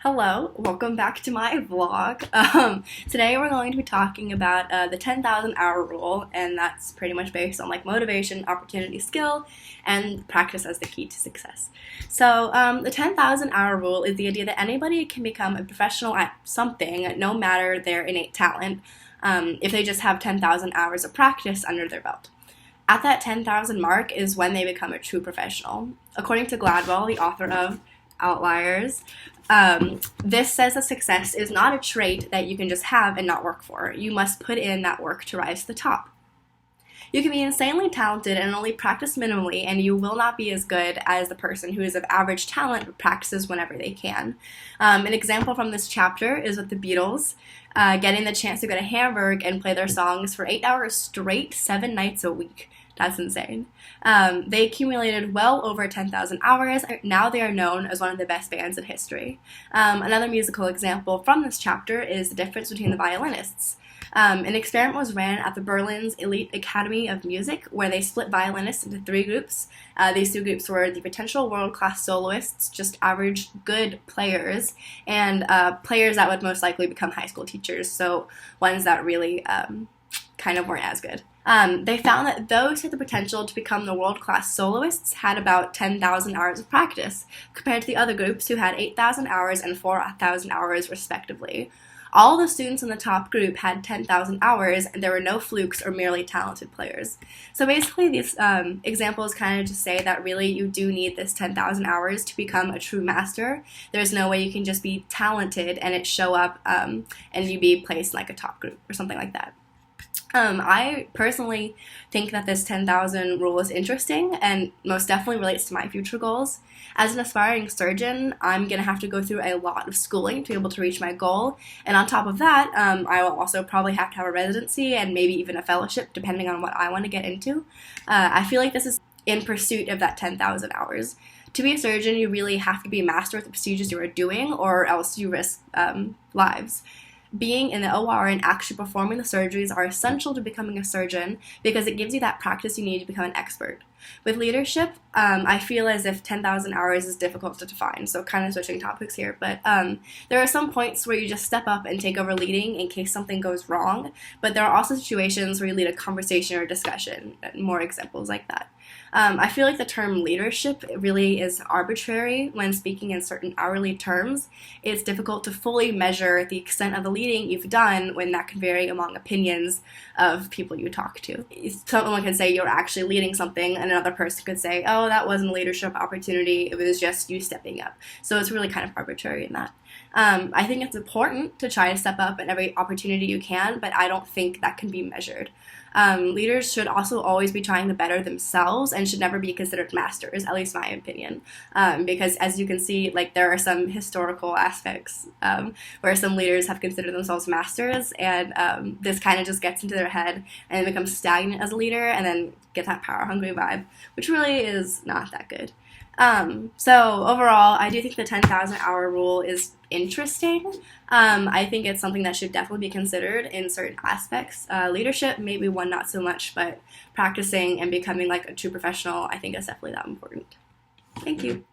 Hello, welcome back to my vlog. Today we're going to be talking about the 10,000 hour rule, and that's pretty much based on like motivation, opportunity, skill, and practice as the key to success. So the 10,000 hour rule is the idea that anybody can become a professional at something, no matter their innate talent, if they just have 10,000 hours of practice under their belt. At that 10,000 mark is when they become a true professional. According to Gladwell, the author of Outliers, this says that success is not a trait that you can just have and not work for. You must put in that work to rise to the top. You can be insanely talented and only practice minimally, and you will not be as good as the person who is of average talent but practices whenever they can. An example from this chapter is with the Beatles getting the chance to go to Hamburg and play their songs for 8 hours straight, 7 nights a week. That's insane. They accumulated well over 10,000 hours. Now they are known as one of the best bands in history. Another musical example from this chapter is the difference between the violinists. An experiment was ran at the Berlin's Elite Academy of Music, where they split violinists into 3 groups. These 2 groups were the potential world-class soloists, just average good players, and players that would most likely become high school teachers, so ones that really kind of weren't as good. They found that those who had the potential to become the world-class soloists had about 10,000 hours of practice, compared to the other groups who had 8,000 hours and 4,000 hours respectively. All the students in the top group had 10,000 hours, and there were no flukes or merely talented players. So basically these examples kind of just say that really you do need this 10,000 hours to become a true master. There's no way you can just be talented and it show up and you be placed in like a top group or something like that. I personally think that this 10,000 rule is interesting and most definitely relates to my future goals. As an aspiring surgeon, I'm going to have to go through a lot of schooling to be able to reach my goal, and on top of that, I will also probably have to have a residency and maybe even a fellowship depending on what I want to get into. I feel like this is in pursuit of that 10,000 hours. To be a surgeon, you really have to be a master of the procedures you are doing, or else you risk lives. Being in the OR and actually performing the surgeries are essential to becoming a surgeon because it gives you that practice you need to become an expert. With leadership, I feel as if 10,000 hours is difficult to define, so kind of switching topics here, but there are some points where you just step up and take over leading in case something goes wrong, but there are also situations where you lead a conversation or discussion, more examples like that. I feel like the term leadership really is arbitrary when speaking in certain hourly terms. It's difficult to fully measure the extent of the leading you've done when that can vary among opinions of people you talk to. Someone could say you're actually leading something, and another person could say, oh, that wasn't a leadership opportunity, it was just you stepping up. So it's really kind of arbitrary in that. I think it's important to try to step up at every opportunity you can, but I don't think that can be measured. Leaders should also always be trying to better themselves and should never be considered masters, at least my opinion. Because as you can see, like there are some historical aspects where some leaders have considered themselves masters, and this kind of just gets into their head and becomes stagnant as a leader and then get that power hungry vibe, which really is not that good. So overall, I do think the 10,000 hour rule is interesting. I think it's something that should definitely be considered in certain aspects. Leadership, maybe one not so much, but practicing and becoming like a true professional, I think is definitely that important. Thank you.